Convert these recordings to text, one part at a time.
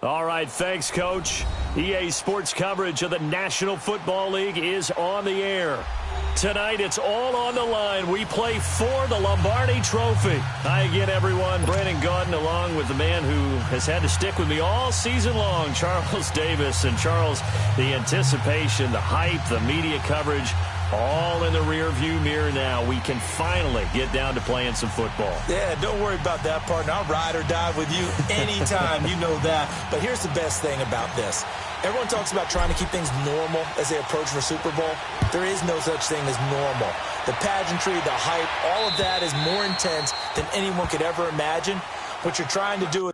All right, thanks, Coach. EA Sports coverage of the National Football League is on the air. Tonight, it's all on the line. We play for the Lombardi Trophy. Hi again, everyone. Brandon Gaudin along with the man who has had to stick with me all season long, Charles Davis. And Charles, the anticipation, the hype, the media coverage, all in the rearview mirror now. We can finally get down to playing some football. Yeah, don't worry about that, partner. I'll ride or die with you anytime. You know that. But here's the best thing about this. Everyone talks about trying to keep things normal as they approach for Super Bowl. There is no such thing as normal. The pageantry, the hype, all of that is more intense than anyone could ever imagine. What you're trying to do is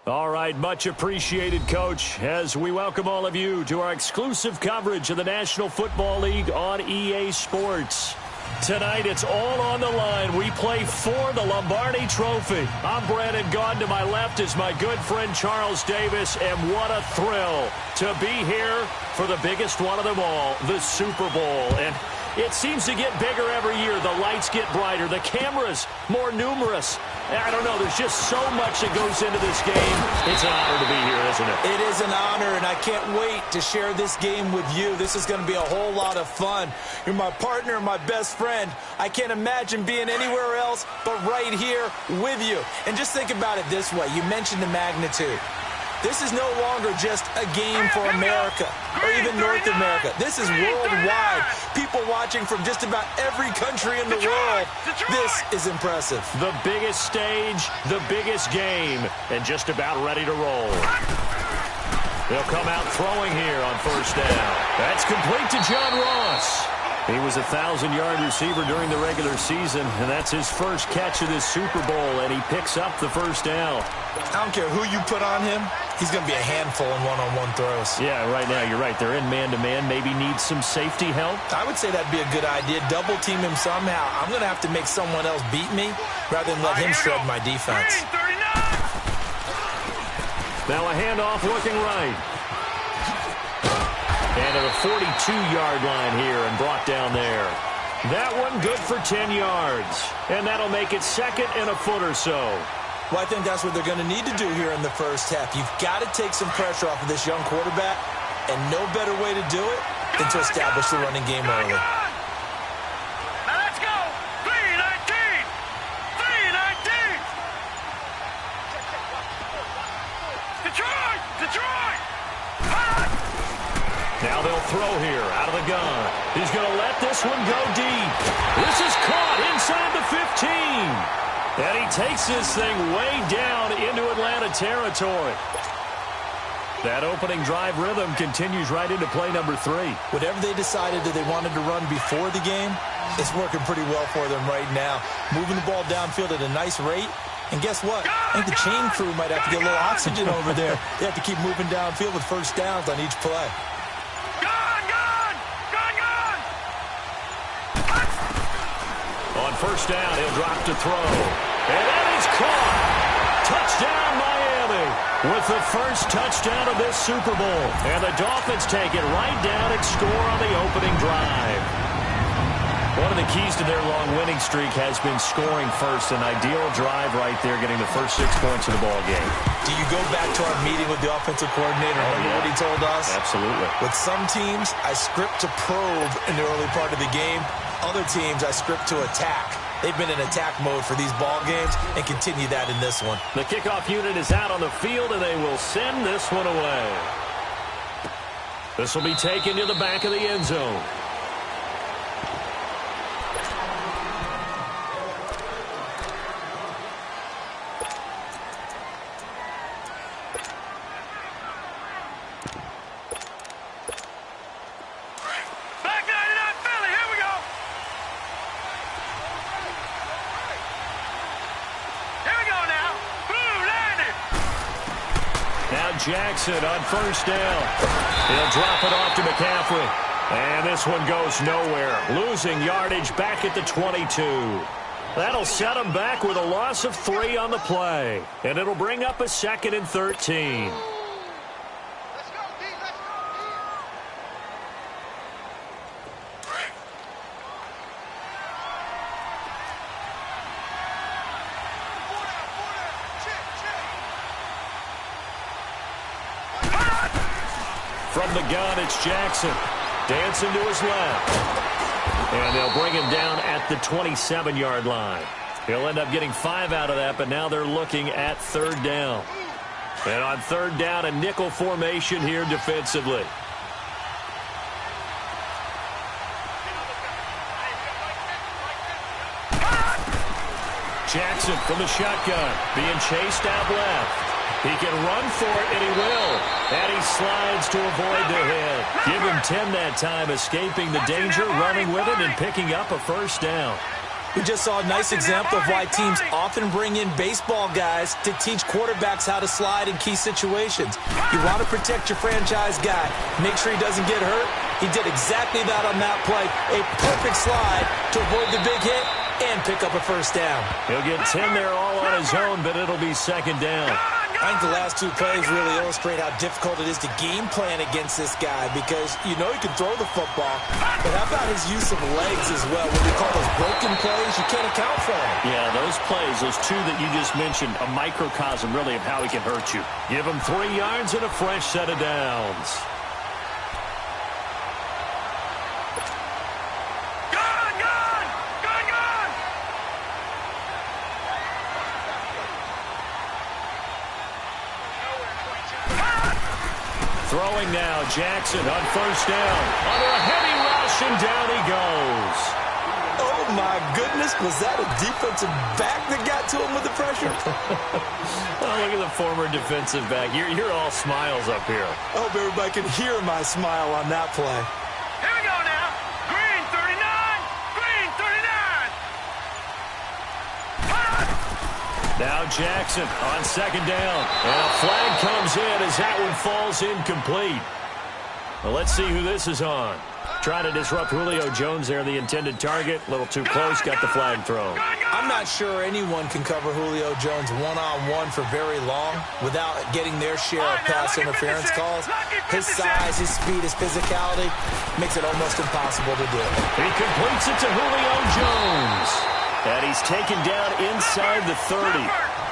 all right, much appreciated, Coach, as we welcome all of you to our exclusive coverage of the National Football League on EA Sports. Tonight, it's all on the line. play for the Lombardi Trophy. I'm Brandon Gaudin. To my left is my good friend Charles Davis, and what a thrill to be here for the biggest one of them all, the Super Bowl. And it seems to get bigger every year. The lights get brighter. The cameras more numerous. I don't know. There's just so much that goes into this game. It's an honor to be here, isn't it? It is an honor, and I can't wait to share this game with you. This is going to be a whole lot of fun. You're my partner, my best friend. I can't imagine being anywhere else but right here with you. And just think about it this way. You mentioned the magnitude. This is no longer just a game for America or even North America. This is worldwide. People watching from just about every country in the world. This is impressive. The biggest stage, the biggest game, and just about ready to roll. They'll come out throwing here on first down. That's complete to John Ross. He was a 1,000-yard receiver during the regular season, and that's his first catch of this Super Bowl, and he picks up the first down. I don't care who you put on him. He's going to be a handful in one-on-one throws. Yeah, right now, you're right. They're in man-to-man. Maybe need some safety help. I would say that'd be a good idea. Double team him somehow. I'm going to have to make someone else beat me rather than let him shred my defense. Now a handoff looking right. And to the 42-yard line here and brought down there. That one good for 10 yards. And that'll make it second and a foot or so. Well, I think that's what they're going to need to do here in the first half. You've got to take some pressure off of this young quarterback, and no better way to do it than to establish the running game early. Now let's go. 3-19. 3-19. Detroit! Detroit! Now they'll throw here out of the gun. He's going to let this one go deep. This is caught inside the 15. And he takes this thing way down into Atlanta territory. That opening drive rhythm continues right into play number 3. Whatever they decided that they wanted to run before the game, it's working pretty well for them right now. Moving the ball downfield at a nice rate. And guess what? I think the chain crew might have to get a little oxygen over there. They have to keep moving downfield with first downs on each play. On first down, he'll drop to throw. And that is caught. Touchdown, Miami, with the first touchdown of this Super Bowl. And the Dolphins take it right down and score on the opening drive. One of the keys to their long winning streak has been scoring first. An ideal drive right there, getting the first 6 points of the ball game. Do you go back to our meeting with the offensive coordinator? Remember what he told us? Absolutely. With some teams, I script to probe in the early part of the game. Other teams, I script to attack. They've been in attack mode for these ball games and continue that in this one. The kickoff unit is out on the field, and they will send this one away. This will be taken to the back of the end zone. Jackson on first down. He'll drop it off to McCaffrey. And this one goes nowhere. Losing yardage back at the 22. That'll set him back with a loss of 3 on the play. And it'll bring up a 2nd and 13. From the gun, it's Jackson. Dancing to his left. And they'll bring him down at the 27-yard line. He'll end up getting 5 out of that, but now they're looking at third down. And on third down, a nickel formation here defensively. Jackson from the shotgun, being chased out left. He can run for it, and he will. And he slides to avoid the hit. Give him 10 that time, escaping the danger, running with it, and picking up a first down. We just saw a nice example of why teams often bring in baseball guys to teach quarterbacks how to slide in key situations. You want to protect your franchise guy. Make sure he doesn't get hurt. He did exactly that on that play. A perfect slide to avoid the big hit and pick up a first down. He'll get 10 there all on his own, but it'll be second down. I think the last two plays really illustrate how difficult it is to game plan against this guy because you know he can throw the football, but how about his use of legs as well? What we call those broken plays, you can't account for them. Yeah, those plays, those two that you just mentioned, a microcosm really of how he can hurt you. Give him 3 yards and a fresh set of downs. Throwing now, Jackson on first down. Under a heavy rush, and down he goes. Oh, my goodness. Was that a defensive back that got to him with the pressure? Oh, look at the former defensive back. You're all smiles up here. I hope everybody can hear my smile on that play. Here we go now. Green 39. Green 39. Now Jackson on second down. And a flag comes in as that one falls incomplete. Well, let's see who this is on. Trying to disrupt Julio Jones there, the intended target. A little too close, got the flag thrown. I'm not sure anyone can cover Julio Jones one-on-one for very long without getting their share of pass interference calls. His size, his speed, his physicality makes it almost impossible to do. He completes it to Julio Jones. And he's taken down inside the 30.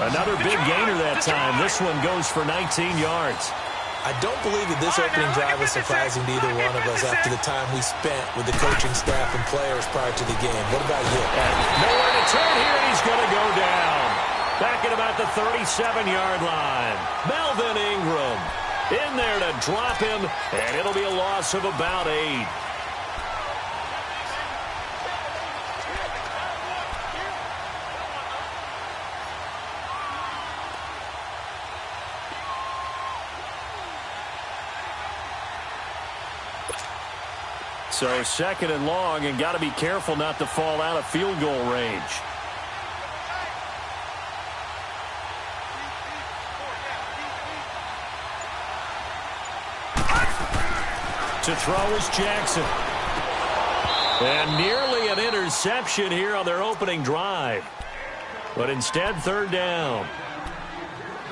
Another big gainer that time. This one goes for 19 yards. I don't believe that this opening drive was surprising to either one of us after the time we spent with the coaching staff and players prior to the game. What about you? And nowhere to turn here, and he's going to go down. Back at about the 37-yard line. Melvin Ingram in there to drop him, and it'll be a loss of about 8. So second and long, and got to be careful not to fall out of field goal range. To throw is Jackson. And nearly an interception here on their opening drive. But instead, third down.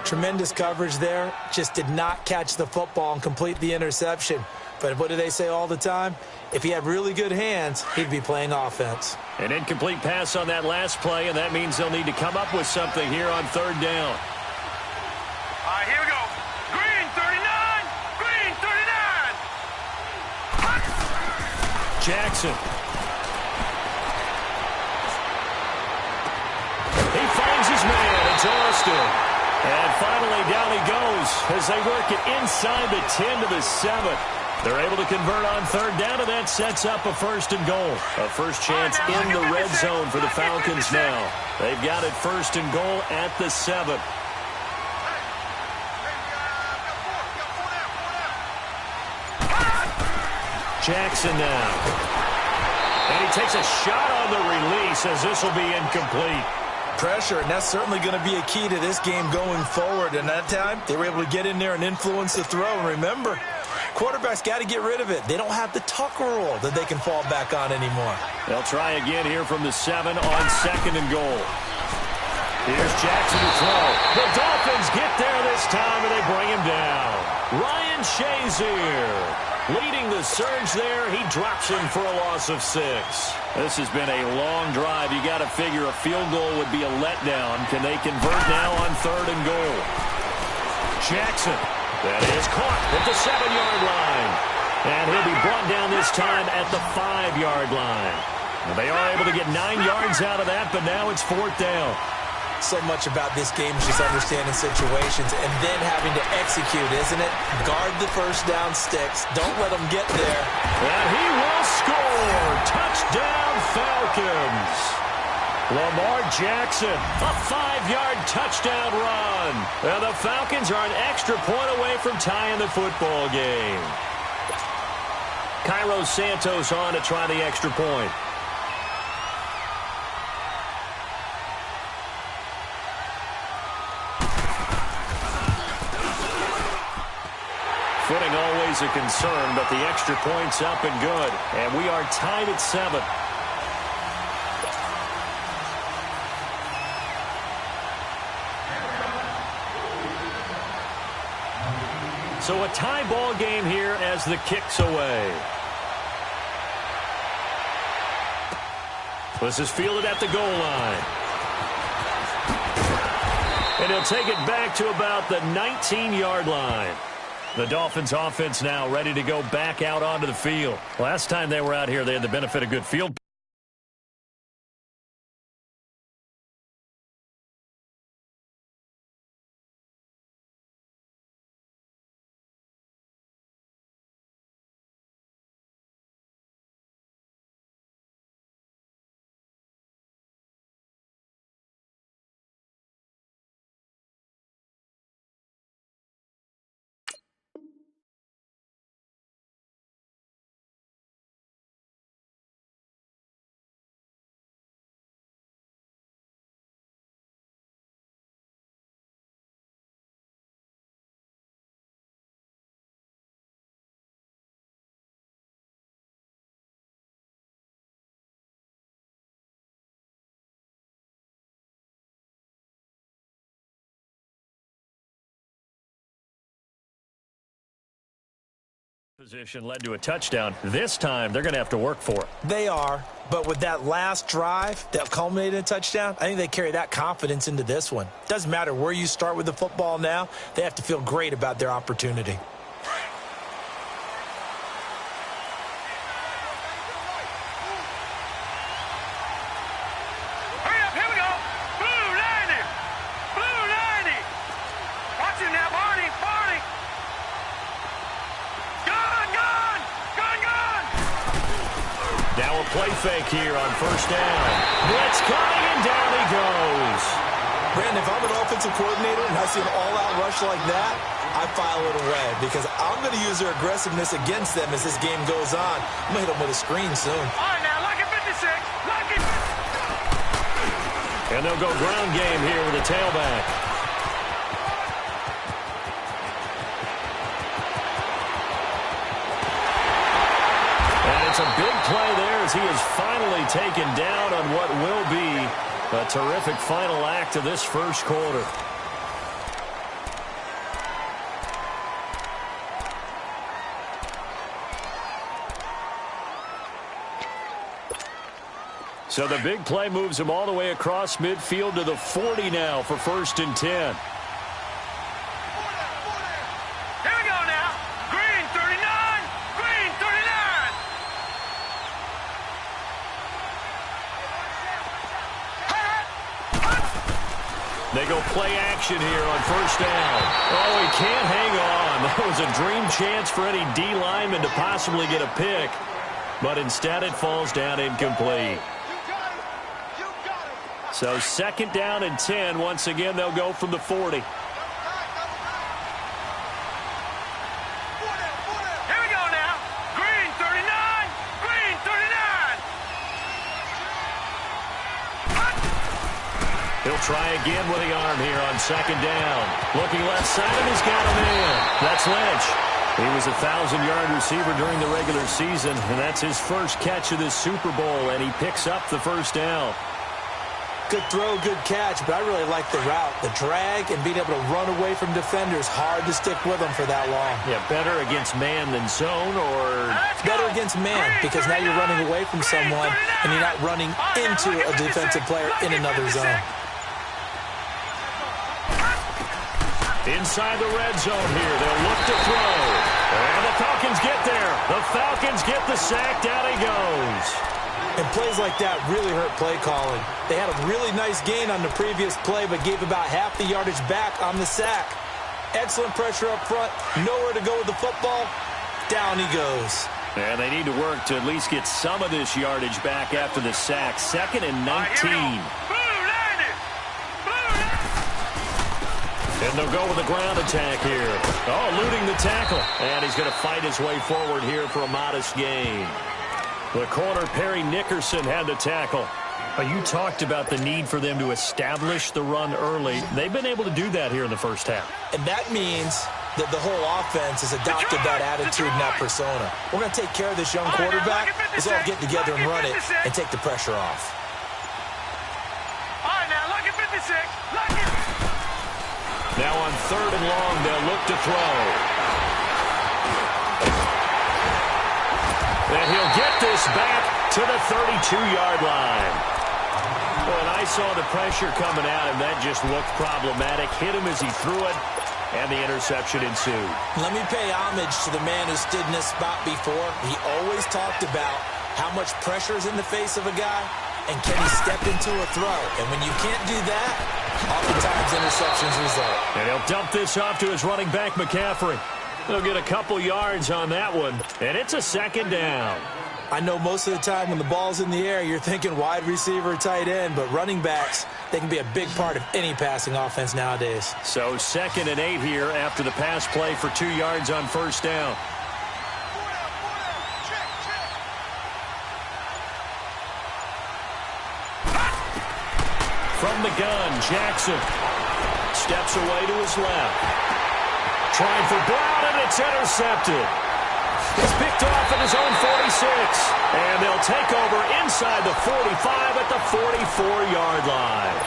Tremendous coverage there. Just did not catch the football and complete the interception. But what do they say all the time? If he had really good hands, he'd be playing offense. An incomplete pass on that last play, and that means they'll need to come up with something here on third down. All right, here we go. Green 39. Green 39. Jackson. He finds his man. It's Austin. And finally down he goes as they work it inside the 10 to the 7. They're able to convert on third down, and that sets up a first and goal. A first chance in the red zone for the Falcons now. They've got it first and goal at the 7. Jackson now. And he takes a shot on the release as this will be incomplete. Pressure, and that's certainly going to be a key to this game going forward. And that time, they were able to get in there and influence the throw. And remember, quarterbacks got to get rid of it. They don't have the Tucker rule that they can fall back on anymore. They'll try again here from the 7 on second and goal. Here's Jackson to throw. The Dolphins get there this time, and they bring him down. Ryan Shazier leading the surge there. He drops him for a loss of 6. This has been a long drive. You got to figure a field goal would be a letdown. Can they convert now on third and goal? Jackson. That is caught at the 7-yard line. And he'll be brought down this time at the 5-yard line. Well, they are able to get 9 yards out of that, but now it's fourth down. So much about this game is just understanding situations and then having to execute, isn't it? Guard the first down sticks. Don't let them get there. And he will score. Touchdown, Falcons. Lamar Jackson, a 5-yard touchdown run. And the Falcons are an extra point away from tying the football game. Cairo Santos on to try the extra point. Footing always a concern, but the extra point's up and good. And we are tied at 7. So a tie ball game here as the kick's away. This is fielded at the goal line. And he'll take it back to about the 19-yard line. The Dolphins offense now ready to go back out onto the field. Last time they were out here, they had the benefit of good field position led to a touchdown. This time, they're going to have to work for it. They are, but with that last drive that culminated in a touchdown, I think they carry that confidence into this one. Doesn't matter where you start with the football now, they have to feel great about their opportunity. Hurry up, here we go. Blue 90. Blue 90. Watch him now, Barney. Barney. Now a play fake here on first down. Blitz coming, and down he goes. Brandon, if I'm an offensive coordinator and I see an all-out rush like that, I file it away because I'm going to use their aggressiveness against them as this game goes on. I'm going to hit them with a screen soon. All right, now, lucky 56. Lucky 56. And they'll go ground game here with a tailback. It's a big play there as he is finally taken down on what will be a terrific final act of this first quarter. So the big play moves him all the way across midfield to the 40 now for 1st and 10. They go play action here on first down. Oh, he can't hang on. That was a dream chance for any D lineman to possibly get a pick. But instead it falls down incomplete. So 2nd down and 10. Once again, they'll go from the 40. He'll try again with the arm here on 2nd down. Looking left side, and he's got him in. That's Lynch. He was a 1,000-yard receiver during the regular season, and that's his first catch of this Super Bowl, and he picks up the first down. Good throw, good catch, but I really like the route. The drag and being able to run away from defenders, hard to stick with them for that long. Yeah, better against man than zone, or... Better against man, because now you're running away from someone, and you're not running into a defensive player in another zone. Inside the red zone here, they'll look to throw. And the Falcons get there. The Falcons get the sack. Down he goes. And plays like that really hurt play calling. They had a really nice gain on the previous play, but gave about half the yardage back on the sack. Excellent pressure up front. Nowhere to go with the football. Down he goes. And they need to work to at least get some of this yardage back after the sack. 2nd and 19. And they'll go with a ground attack here. Oh, eluding the tackle. And he's going to fight his way forward here for a modest gain. The corner, Perry Nickerson, had the tackle. You talked about the need for them to establish the run early. They've been able to do that here in the first half. And that means that the whole offense has adopted that attitude and that persona. We're going to take care of this young quarterback. Let's all get together and run it and take the pressure off. All right, now, look at 56. Look at... Now on 3rd and long, they'll look to throw. And he'll get this back to the 32-yard line. When I saw the pressure coming at him, that just looked problematic. Hit him as he threw it, and the interception ensued. Let me pay homage to the man who stood in this spot before. He always talked about how much pressure is in the face of a guy, and can he step into a throw? And when you can't do that, oftentimes interceptions result. And he'll dump this off to his running back, McCaffrey. He'll get a couple yards on that one, and it's a second down. I know most of the time when the ball's in the air, you're thinking wide receiver, tight end, but running backs, they can be a big part of any passing offense nowadays. So 2nd and 8 here after the pass play for 2 yards on first down. From the gun, Jackson steps away to his left. Trying for Brown, and it's intercepted. He's picked off at his own 46. And they'll take over inside the 45 at the 44-yard line.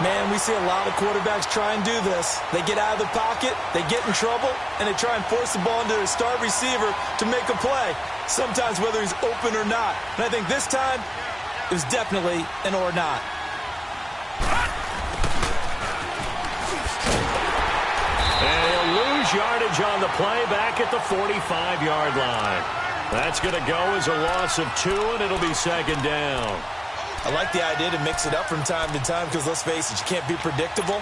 Man, we see a lot of quarterbacks try and do this. They get out of the pocket, they get in trouble, and they try and force the ball into their star receiver to make a play, sometimes whether he's open or not. And I think this time, it was definitely an or not. And he'll lose yardage on the play back at the 45-yard line. That's going to go as a loss of 2, and it'll be second down. I like the idea to mix it up from time to time because, let's face it, you can't be predictable.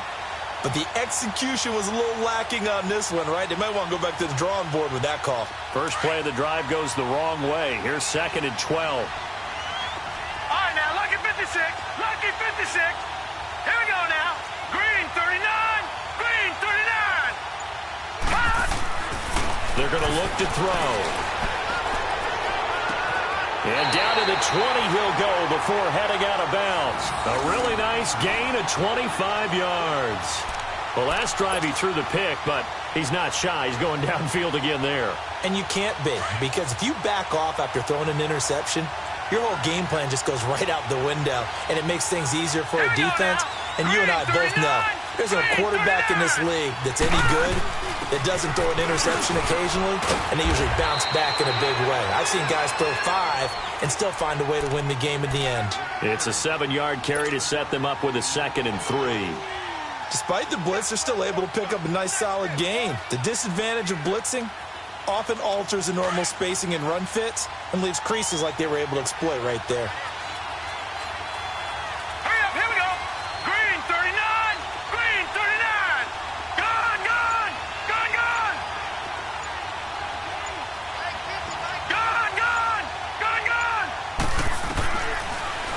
But the execution was a little lacking on this one, right? They might want to go back to the drawing board with that call. First play of the drive goes the wrong way. Here's 2nd and 12. All right, now, lucky 56. Lucky 56. Here we go now. Green 39. Green 39. Pass. They're going to look to throw. And down to the 20 he'll go before heading out of bounds. A really nice gain of 25 yards. Well, last drive he threw the pick, but he's not shy. He's going downfield again there. And you can't be, because if you back off after throwing an interception, your whole game plan just goes right out the window, and it makes things easier for a defense. And you and I both know there's no quarterback in this league that's any good that doesn't throw an interception occasionally, and they usually bounce back in a big way. I've seen guys throw 5 and still find a way to win the game at the end. It's a 7-yard carry to set them up with a 2nd and 3. Despite the blitz, they're still able to pick up a nice, solid gain. The disadvantage of blitzing often alters the normal spacing and run fits and leaves creases like they were able to exploit right there. Hurry up, here we go. Green 39. Green 39. Gone, gone. Gone, gone. Gone, gone. Gone, gone.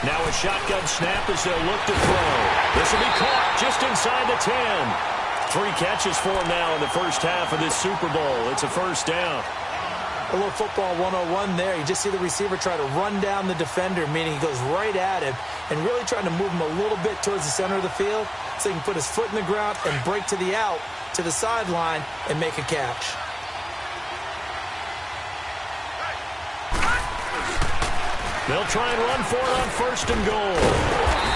Now a shotgun snap as they'll look to throw. This will be caught just inside the 10. 3 catches for him now in the first half of this Super Bowl. It's a first down. A little football 101 there. You just see the receiver try to run down the defender, meaning he goes right at him and really trying to move him a little bit towards the center of the field so he can put his foot in the ground and break to the out, to the sideline, and make a catch. They'll try and run for it on 1st and goal.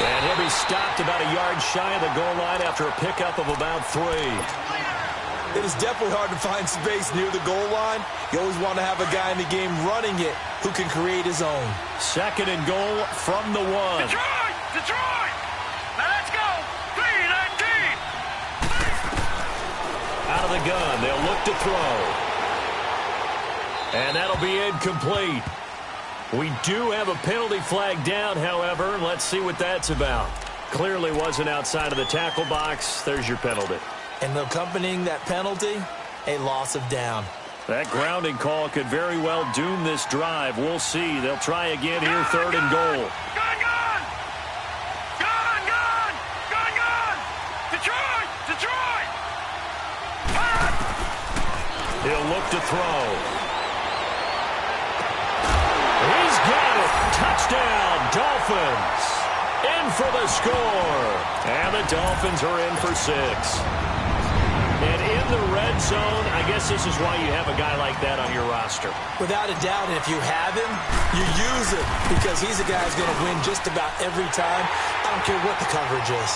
And he'll be stopped about a yard shy of the goal line after a pickup of about 3. It is definitely hard to find space near the goal line. You always want to have a guy in the game running it who can create his own. 2nd and goal from the 1. Detroit! Detroit! Now let's go! 3-19! Out of the gun, they'll look to throw. And that'll be incomplete. We do have a penalty flag down, however. Let's see what that's about. Clearly wasn't outside of the tackle box. There's your penalty. And accompanying that penalty, a loss of down. That grounding call could very well doom this drive. We'll see. They'll try again here, 3rd and goal. Gone, gone! Gone, gone! Gone, gone! Detroit! Detroit! Pass! He'll look to throw. He's got it. Touchdown, Dolphins. In for the score. And the Dolphins are in for 6. And in the red zone, I guess this is why you have a guy like that on your roster. Without a doubt, and if you have him, you use him because he's a guy who's going to win just about every time. I don't care what the coverage is.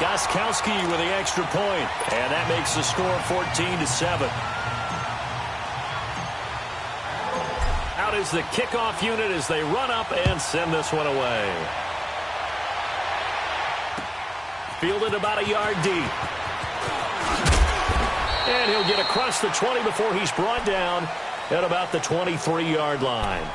Gostkowski with the extra point, and that makes the score 14-7. Out is the kickoff unit as they run up and send this one away. Fielded about a yard deep. And he'll get across the 20 before he's brought down at about the 23-yard line.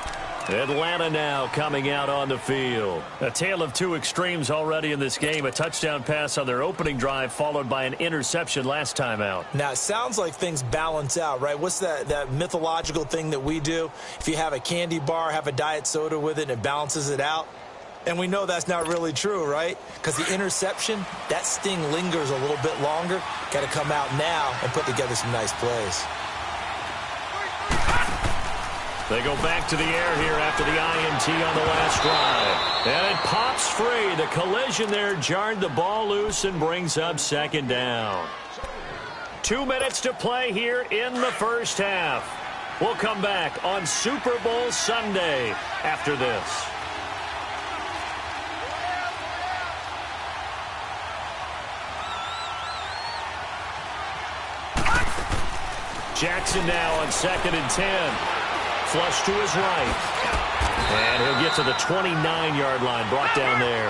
Atlanta now coming out on the field. A tale of two extremes already in this game. A touchdown pass on their opening drive followed by an interception last time out. Now, it sounds like things balance out, right? What's that mythological thing that we do? If you have a candy bar, have a diet soda with it, and it balances it out. And we know that's not really true, right? Because the interception, that sting lingers a little bit longer. Got to come out now and put together some nice plays. They go back to the air here after the INT on the last drive. And it pops free. The collision there jarred the ball loose and brings up second down. 2 minutes to play here in the first half. We'll come back on Super Bowl Sunday after this. Jackson now on 2nd and 10. Flush to his right. And he'll get to the 29-yard line, brought down there.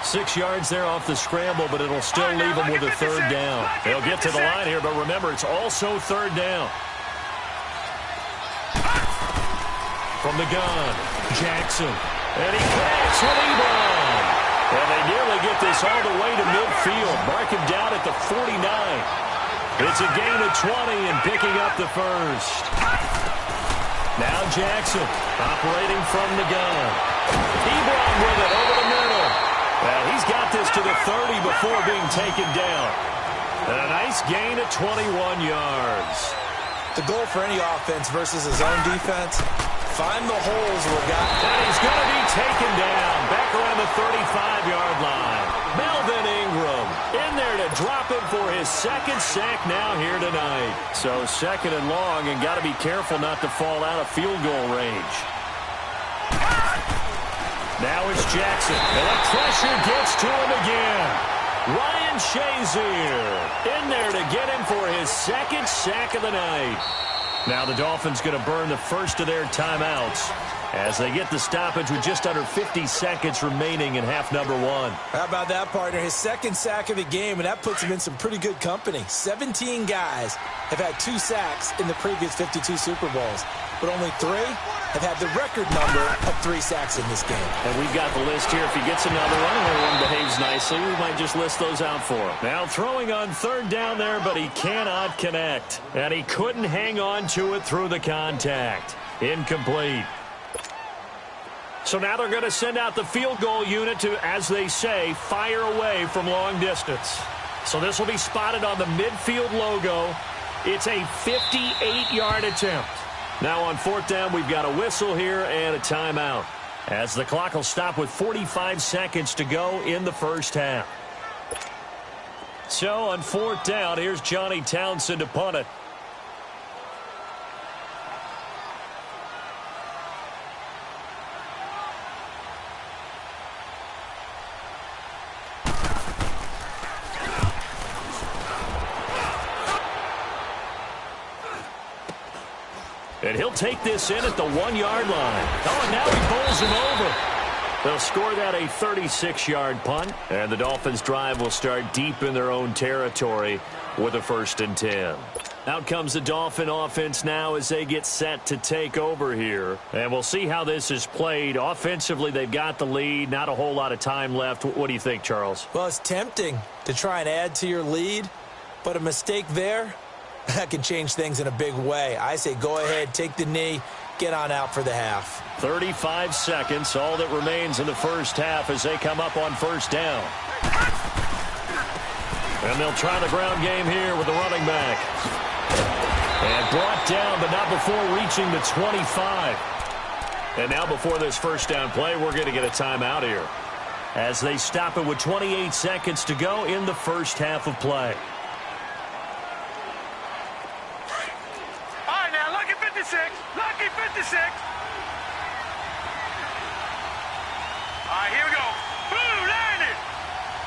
6 yards there off the scramble, but it'll still leave him with a third down. They'll get to the line here, but remember, it's also third down. From the gun, Jackson. And he connects with Ebron. And they nearly get this all the way to midfield. Mark him down at the 49. It's a gain of 20 and picking up the first. Now Jackson operating from the gun. Ebron with it over the middle. Well, he's got this to the 30 before being taken down. And a nice gain of 21 yards. The goal for any offense versus his own defense, find the holes where guys. And he's going to be taken down back around the 35-yard line. Melvin Ingram in there to drop him for his second sack now here tonight. So second and long, and got to be careful not to fall out of field goal range. Now it's Jackson. And the pressure gets to him again. Ryan Shazier in there to get him for his second sack of the night. Now the Dolphins going to burn the first of their timeouts as they get the stoppage with just under 50 seconds remaining in half number one. How about that, partner? His second sack of the game, and that puts him in some pretty good company. 17 guys have had 2 sacks in the previous 52 Super Bowls, but only 3 have had the record number of 3 sacks in this game. And we've got the list here. If he gets another one, everyone behaves nicely, we might just list those out for him. Now throwing on third down there, but he cannot connect. And he couldn't hang on to it through the contact. Incomplete. So now they're going to send out the field goal unit to, as they say, fire away from long distance. So this will be spotted on the midfield logo. It's a 58-yard attempt. Now on fourth down, we've got a whistle here and a timeout, as the clock will stop with 45 seconds to go in the first half. So on fourth down, here's Johnny Townsend to punt it. And he'll take this in at the 1-yard line. Oh, and now he bowls him over. They'll score that a 36-yard punt. And the Dolphins' drive will start deep in their own territory with a 1st and 10. Out comes the Dolphin offense now as they get set to take over here. And we'll see how this is played. Offensively, they've got the lead. Not a whole lot of time left. What do you think, Charles? Well, it's tempting to try and add to your lead, but a mistake there, that can change things in a big way. I say go ahead, take the knee, get on out for the half. 35 seconds, all that remains in the first half as they come up on first down. And they'll try the ground game here with the running back. And brought down, but not before reaching the 25. And now before this first down play, we're going to get a timeout here, as they stop it with 28 seconds to go in the first half of play. Lucky 56. All right, here we go. Blue 90.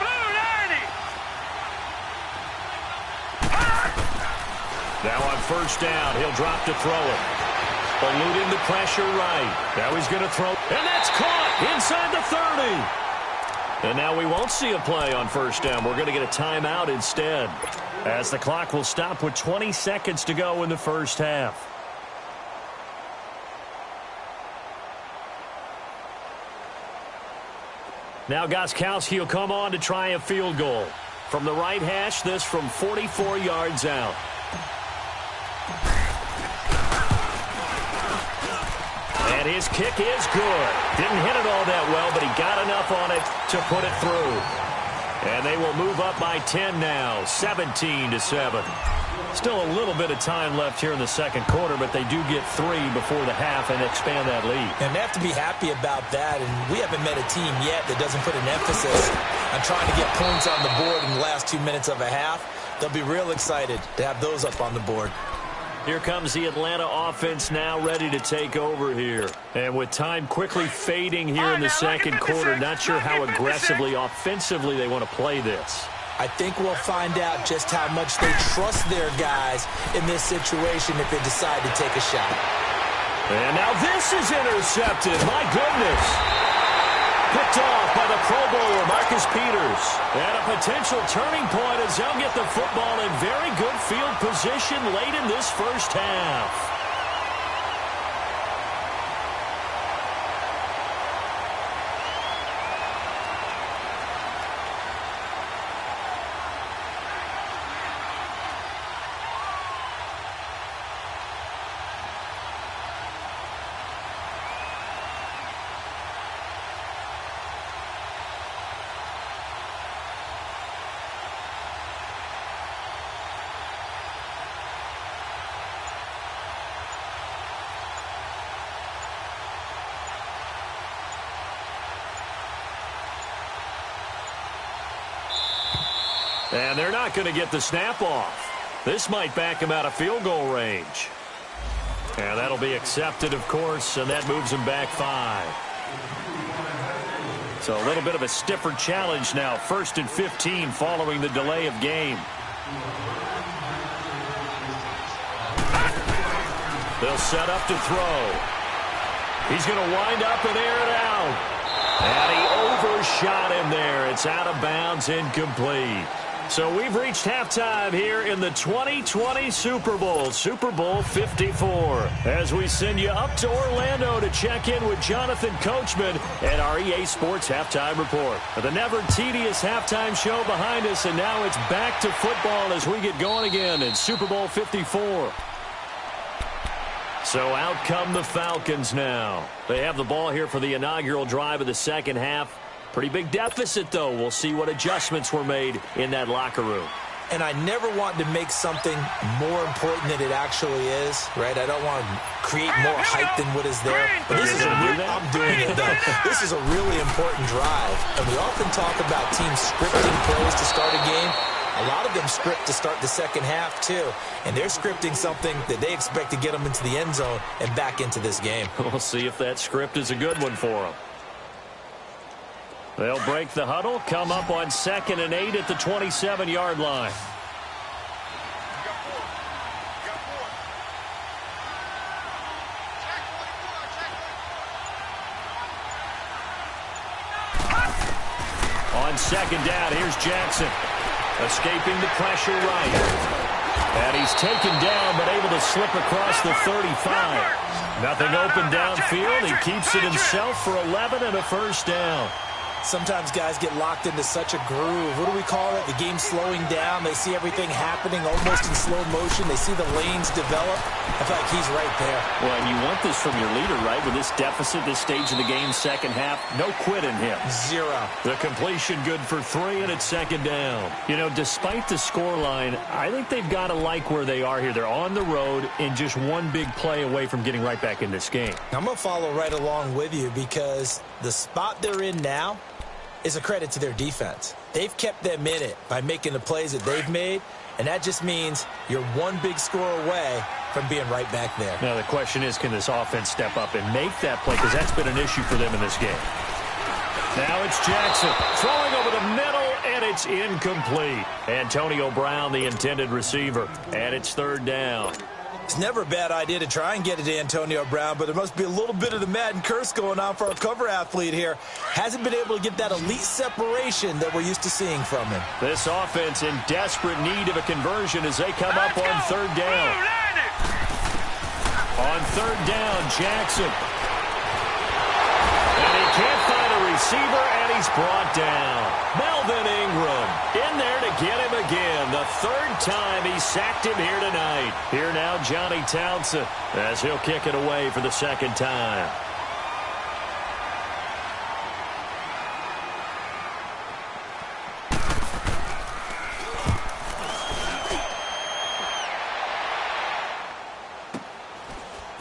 Blue 90. Now on first down, he'll drop to throw it. Eluding the pressure right. Now he's going to throw. And that's caught inside the 30. And now we won't see a play on first down. We're going to get a timeout instead, as the clock will stop with 20 seconds to go in the first half. Now Gostkowski will come on to try a field goal. From the right hash, this from 44 yards out. And his kick is good. Didn't hit it all that well, but he got enough on it to put it through. And they will move up by 10 now, 17-7. Still a little bit of time left here in the second quarter, but they do get 3 before the half and expand that lead. And they have to be happy about that, and we haven't met a team yet that doesn't put an emphasis on trying to get points on the board in the last 2 minutes of a half. They'll be real excited to have those up on the board. Here comes the Atlanta offense now ready to take over here. And with time quickly fading here in the second quarter, not sure how aggressively, offensively they want to play this. I think we'll find out just how much they trust their guys in this situation if they decide to take a shot. And now this is intercepted. My goodness. Picked off by the Pro Bowler, Marcus Peters. And a potential turning point as they'll get the football in very good field position late in this first half. And they're not going to get the snap off. This might back him out of field goal range. And that'll be accepted, of course, and that moves him back 5. So a little bit of a stiffer challenge now. 1st and 15 following the delay of game. They'll set up to throw. He's going to wind up and air it out. And he overshot him there. It's out of bounds, incomplete. So we've reached halftime here in the 2020 Super Bowl, Super Bowl 54. As we send you up to Orlando to check in with Jonathan Coachman at our EA Sports Halftime Report. The never tedious halftime show behind us, and now it's back to football as we get going again in Super Bowl 54. So out come the Falcons now. They have the ball here for the inaugural drive of the second half. Pretty big deficit, though. We'll see what adjustments were made in that locker room. And I never want to make something more important than it actually is, right? I don't want to create more hype than what is there. But this is I'm doing it, though. This is a really important drive. And we often talk about teams scripting plays to start a game. A lot of them script to start the second half, too. And they're scripting something that they expect to get them into the end zone and back into this game. We'll see if that script is a good one for them. They'll break the huddle, come up on 2nd and 8 at the 27-yard line. On 2nd down, here's Jackson. Escaping the pressure right. And he's taken down, but able to slip across the 35. Nothing open downfield. He keeps it himself for 11 and a first down. Sometimes guys get locked into such a groove. What do we call it? The game's slowing down. They see everything happening almost in slow motion. They see the lanes develop. I feel like he's right there. Well, and you want this from your leader, right? With this deficit, this stage of the game, second half, no quit in him. 0. The completion good for 3, and it's 2nd down. You know, despite the scoreline, I think they've got to like where they are here. They're on the road and just one big play away from getting right back in this game. I'm going to follow right along with you because the spot they're in now is a credit to their defense. They've kept them in it by making the plays that they've made, and that just means you're one big score away from being right back there. Now the question is, can this offense step up and make that play? Because that's been an issue for them in this game. Now it's Jackson throwing over the middle, and it's incomplete. Antonio Brown, the intended receiver, and it's 3rd down. It's never a bad idea to try and get it to Antonio Brown, but there must be a little bit of the Madden curse going on for our cover athlete here. Hasn't been able to get that elite separation that we're used to seeing from him. This offense in desperate need of a conversion as they come up on third down. On third down, Jackson. And he can't find a receiver, and he's brought down. Melvin Ingram in there to get him again. The third time he sacked him here tonight. Here now, Johnny Townsend, as he'll kick it away for the second time.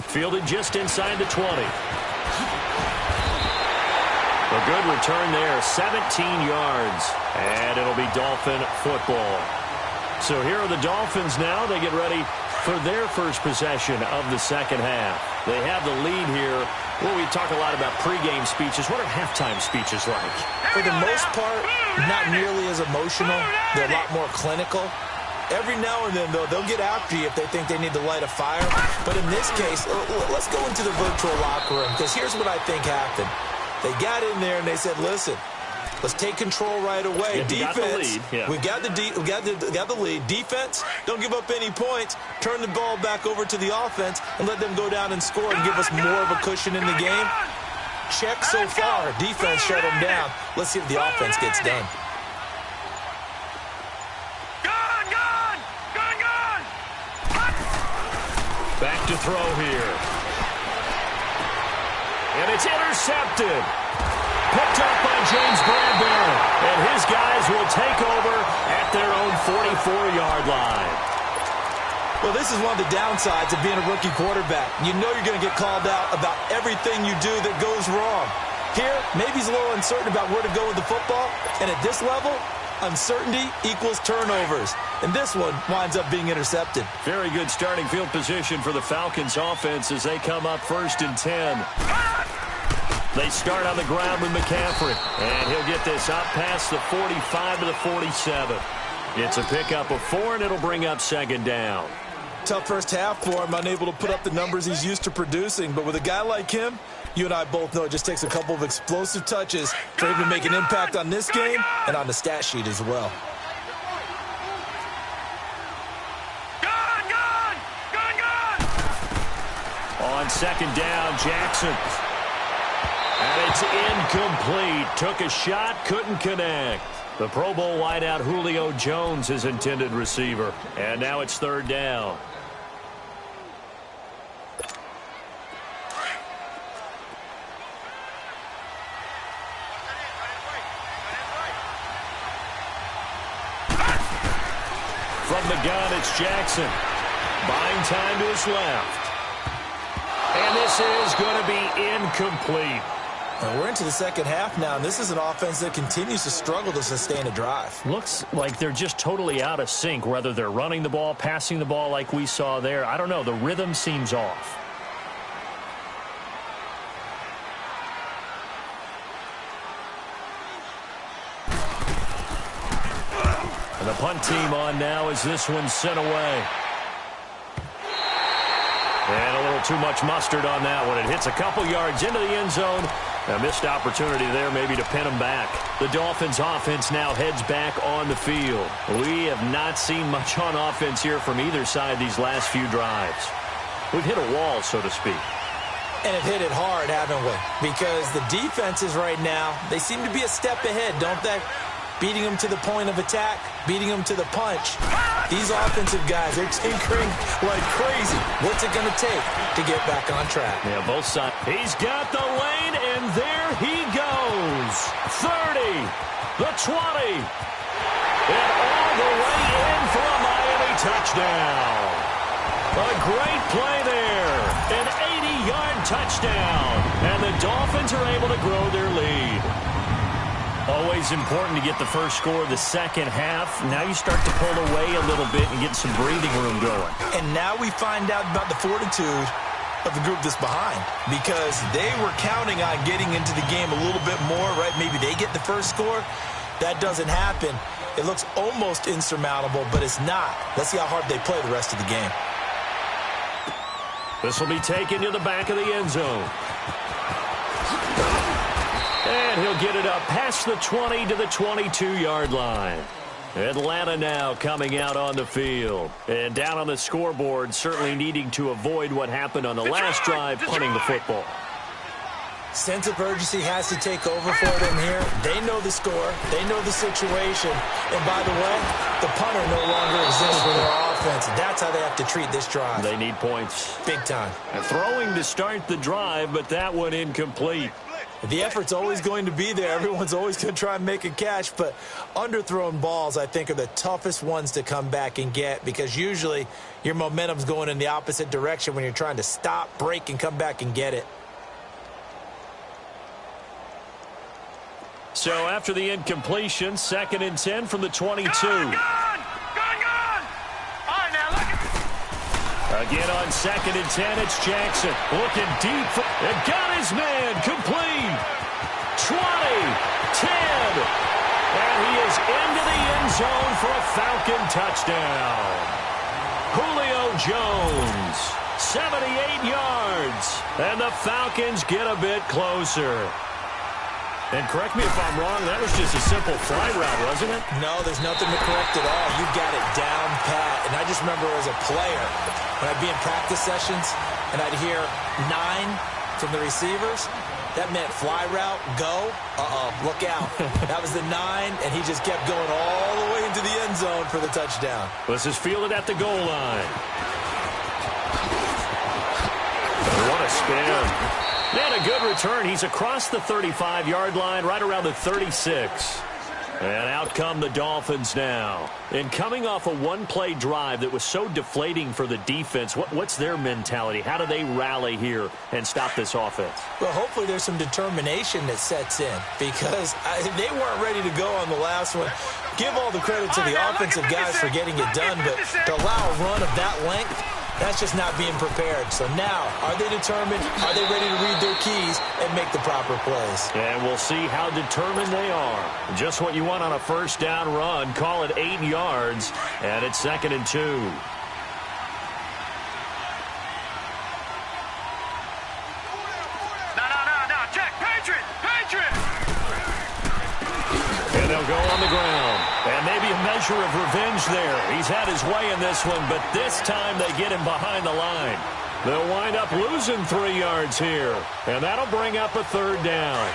Fielded just inside the 20. A good return there, 17 yards. And it'll be Dolphin football. So here are the Dolphins now. They get ready for their first possession of the second half. They have the lead here. Well, we talk a lot about pregame speeches. What are halftime speeches like? For the most part, not nearly as emotional. They're a lot more clinical. Every now and then, though, they'll get after you if they think they need to light a fire. But in this case, let's go into the virtual locker room, because here's what I think happened. They got in there and they said, listen, let's take control right away. Yeah, defense, we got the lead. Defense, don't give up any points. Turn the ball back over to the offense and let them go down and score and give us more of a cushion in the game. Check so far. Defense shut them down. Let's see if the offense gets done. Back to throw here. And it's intercepted. Picked up by James Bradbury. And his guys will take over at their own 44-yard line. Well, this is one of the downsides of being a rookie quarterback. You know you're going to get called out about everything you do that goes wrong. Here, maybe he's a little uncertain about where to go with the football. And at this level, uncertainty equals turnovers. And this one winds up being intercepted. Very good starting field position for the Falcons offense as they come up 1st and 10. They start on the ground with McCaffrey. And he'll get this up past the 45 to the 47. It's a pickup of 4, and it'll bring up 2nd down. Tough first half for him, unable to put up the numbers he's used to producing. But with a guy like him, you and I both know it just takes a couple of explosive touches for him to make an impact on this game and on the stat sheet as well. On 2nd down, Jackson. And it's incomplete. Took a shot, couldn't connect. The Pro Bowl wideout Julio Jones, his intended receiver. And now it's 3rd down. From the gun, it's Jackson. Buying time to his left. And this is going to be incomplete. And we're into the second half now, and this is an offense that continues to struggle to sustain a drive. Looks like they're just totally out of sync, whether they're running the ball, passing the ball like we saw there. I don't know. The rhythm seems off. And the punt team on now as this one's sent away. And a little too much mustard on that one. It hits a couple yards into the end zone. A missed opportunity there maybe to pin them back. The Dolphins offense now heads back on the field. We have not seen much on offense here from either side these last few drives. We've hit a wall, so to speak. And have hit it hard, haven't we? Because the defenses right now, they seem to be a step ahead, don't they? Beating them to the point of attack, beating them to the punch. These offensive guys, they're tinkering like crazy. What's it going to take to get back on track? Yeah, both sides. He's got the lane, and there he goes. 30, the 20, and all the way in for a Miami touchdown. A great play there. An 80-yard touchdown. And the Dolphins are able to grow their lead. Always important to get the first score of the second half. Now you start to pull away a little bit and get some breathing room going. And now we find out about the fortitude of the group that's behind, because they were counting on getting into the game a little bit more, right? Maybe they get the first score. That doesn't happen. It looks almost insurmountable, but it's not. Let's see how hard they play the rest of the game. This will be taken to the back of the end zone. And he'll get it up past the 20 to the 22-yard line. Atlanta now coming out on the field. And down on the scoreboard, certainly needing to avoid what happened on the last drive, punting the football. Sense of urgency has to take over for them here. They know the score. They know the situation. And by the way, the punter no longer exists for their offense. That's how they have to treat this drive. They need points. Big time. And throwing to start the drive, but that one incomplete. The effort's always going to be there. Everyone's always going to try and make a catch, but underthrown balls, I think, are the toughest ones to come back and get because usually your momentum's going in the opposite direction when you're trying to stop, break, and come back and get it. So after the incompletion, 2nd and 10 from the 22. Gone! All right, now look at... Again on 2nd and 10, it's Jackson. Looking deep. And got his man. Complete. 20. 10. And he is into the end zone for a Falcon touchdown. Julio Jones. 78 yards. And the Falcons get a bit closer. And correct me if I'm wrong, that was just a simple fly route, wasn't it? No, there's nothing to correct at all. You got it down pat. And I just remember as a player, when I'd be in practice sessions and I'd hear 9 from the receivers, that meant fly route, go. Look out. That was the 9, and he just kept going all the way into the end zone for the touchdown. This is fielded at the goal line. What a spin. And a good return. He's across the 35-yard line, right around the 36. And out come the Dolphins now. And coming off a one-play drive that was so deflating for the defense, what's their mentality? How do they rally here and stop this offense? Well, hopefully there's some determination that sets in because they weren't ready to go on the last one. Give all the credit to the offensive guys for getting it done, but to allow a run of that length, that's just not being prepared. So now, are they determined? Are they ready to read their keys and make the proper plays? And we'll see how determined they are. Just what you want on a first down run. Call it 8 yards, and it's 2nd and 2. No, Jack, Patriot! And they'll go on the ground. And maybe a measure of revenge there. He's had his way in this one, but this time they get him behind the line. They'll wind up losing 3 yards here. And that'll bring up a 3rd down.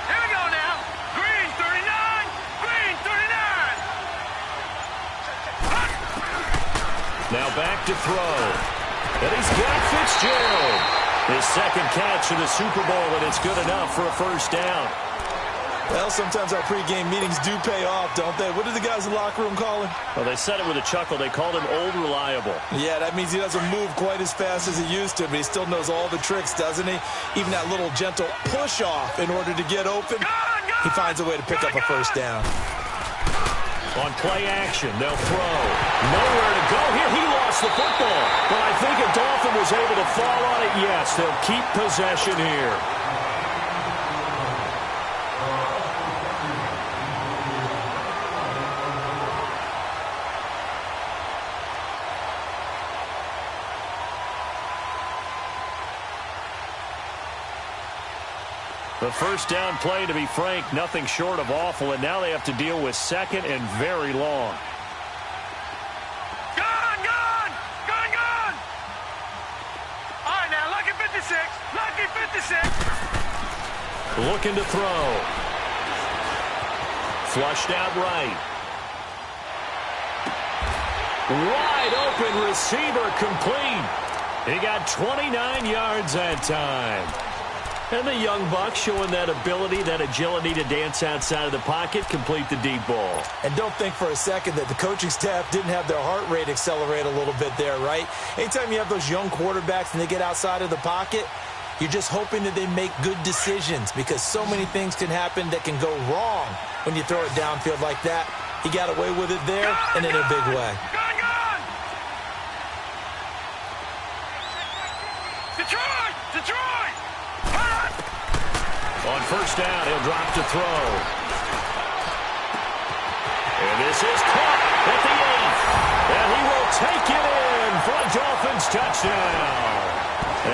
Here we go now. Green 39. Green 39. Now back to throw. And he's got Fitzgerald. His 2nd catch in the Super Bowl, and it's good enough for a first down. Well, sometimes our pregame meetings do pay off, don't they? What did the guys in the locker room call him? Well, they said it with a chuckle. They called him Old Reliable. Yeah, that means he doesn't move quite as fast as he used to, but he still knows all the tricks, doesn't he? Even that little gentle push-off in order to get open, he finds a way to pick up a first down. On play action, they'll throw. Nowhere to go here. He lost the football. But I think if Dolphin was able to fall on it, yes, they'll keep possession here. The first down play, to be frank, nothing short of awful, and now they have to deal with 2nd and very long. Gone! All right, now, lucky 56. Lucky 56. Looking to throw. Flushed out right. Wide open receiver complete. He got 29 yards that time. And the young buck showing that ability, that agility to dance outside of the pocket, complete the deep ball. And don't think for a second that the coaching staff didn't have their heart rate accelerate a little bit there, right? Anytime you have those young quarterbacks and they get outside of the pocket, you're just hoping that they make good decisions because so many things can happen that can go wrong when you throw it downfield like that. He got away with it there and in a big way. Gone! Detroit! On first down, he'll drop to throw. And this is caught at the 8th. And he will take it in for a Dolphins touchdown.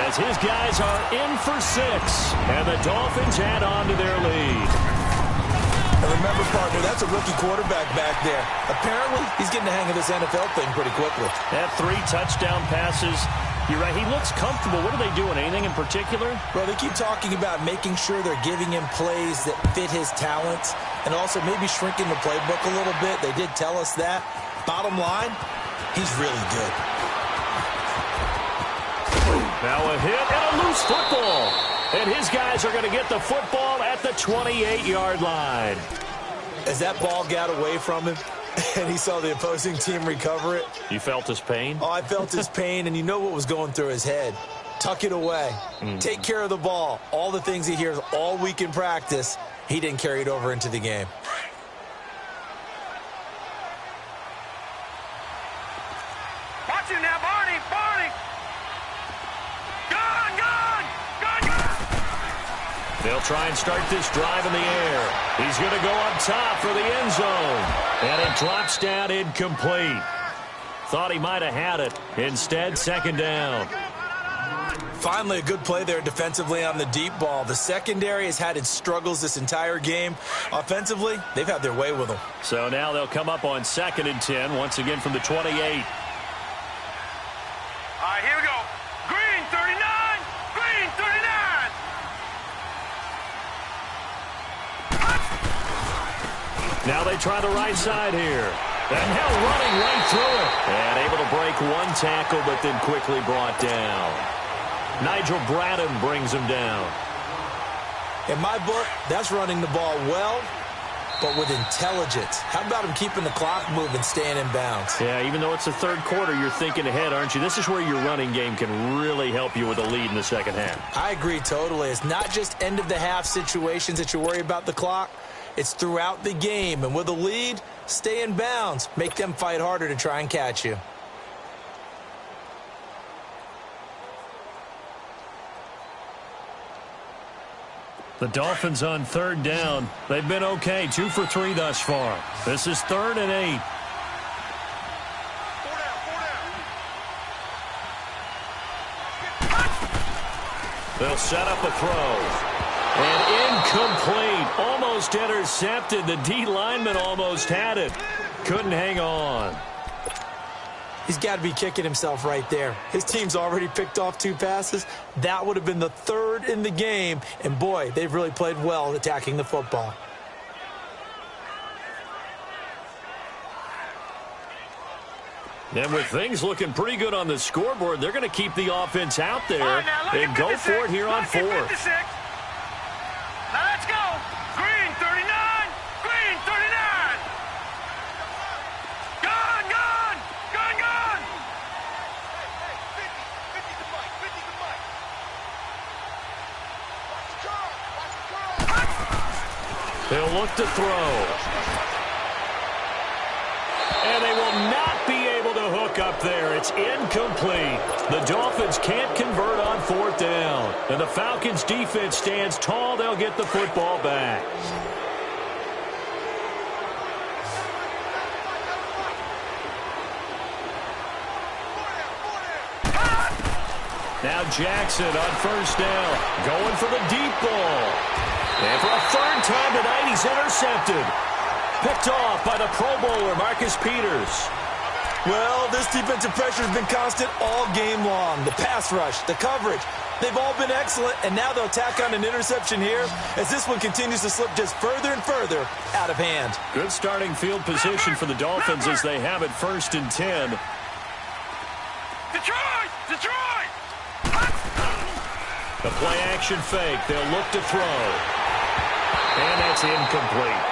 As his guys are in for 6. And the Dolphins add on to their lead. And remember, partner, that's a rookie quarterback back there. Apparently, he's getting the hang of this NFL thing pretty quickly. Had 3 touchdown passes. You're right, he looks comfortable. What are they doing? Anything in particular? Well, they keep talking about making sure they're giving him plays that fit his talents and also maybe shrinking the playbook a little bit. They did tell us that. Bottom line, he's really good. Now a hit and a loose football. And his guys are going to get the football at the 28-yard line. As that ball got away from him and he saw the opposing team recover it. You felt his pain? Oh, I felt his pain, and you know what was going through his head. Tuck it away. Take care of the ball. All the things he hears all week in practice, he didn't carry it over into the game. Watch him now, Barney. Barney. Gone, gone, gone, gone. They'll try and start this drive in the air. He's going to go up top for the end zone. And it drops down incomplete. Thought he might have had it. Instead, second down. Finally, a good play there defensively on the deep ball. The secondary has had its struggles this entire game. Offensively, they've had their way with them. So now they'll come up on 2nd and 10, once again from the 28. All right, here we go. Green, 39. Green, 39. Now they try the right side here. And now running right through it. And able to break 1 tackle, but then quickly brought down. Nigel Bradham brings him down. In my book, that's running the ball well, but with intelligence. How about him keeping the clock moving, staying in bounds? Yeah, even though it's the 3rd quarter, you're thinking ahead, aren't you? This is where your running game can really help you with a lead in the second half. I agree totally. It's not just end-of-the-half situations that you worry about the clock. It's throughout the game. And with a lead, stay in bounds. Make them fight harder to try and catch you. The Dolphins on 3rd down. They've been okay, 2 for 3 thus far. This is 3rd and 8. They'll set up a throw. And incomplete. Almost intercepted. The D lineman almost had it. Couldn't hang on. He's got to be kicking himself right there. His team's already picked off 2 passes. That would have been the 3rd in the game. And, boy, they've really played well attacking the football. And with things looking pretty good on the scoreboard, they're going to keep the offense out there and go for it here on 4th. Now let's go. Green, 39. Green, 39. Gone, gone. Gone, gone. Hey, 50 the mic. 50 the mic. Watch the curl. They'll look to throw. And they will not be able to hook up there. It's incomplete. The Dolphins can't convert on 4th down. And the Falcons' defense stands tall. They'll get the football back. Now Jackson on 1st down. Going for the deep ball. And for a 3rd time tonight, he's intercepted. Picked off by the Pro Bowler, Marcus Peters. Well, this defensive pressure has been constant all game long. The pass rush, the coverage, they've all been excellent, and now they'll tack on an interception here as this one continues to slip just further and further out of hand. Good starting field position for the Dolphins as they have it 1st and 10. Detroit! Detroit! The play action fake. They'll look to throw. And that's incomplete.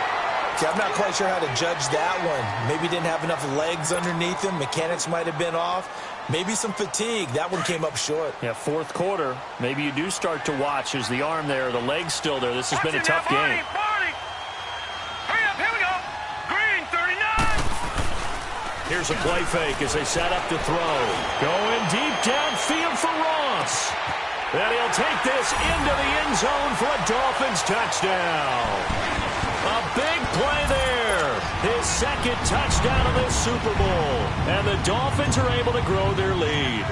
I'm not quite sure how to judge that one. Maybe didn't have enough legs underneath him. Mechanics might have been off. Maybe some fatigue. That one came up short. Yeah, 4th quarter. Maybe you do start to watch as the arm there, the leg's still there. This has been a tough game. Barney. Hurry up, here we go. Green, 39. Here's a play fake as they set up to throw. Going deep downfield for Ross. And he'll take this into the end zone for a Dolphins touchdown. A big play there. His second touchdown of this Super Bowl. And the Dolphins are able to grow their lead.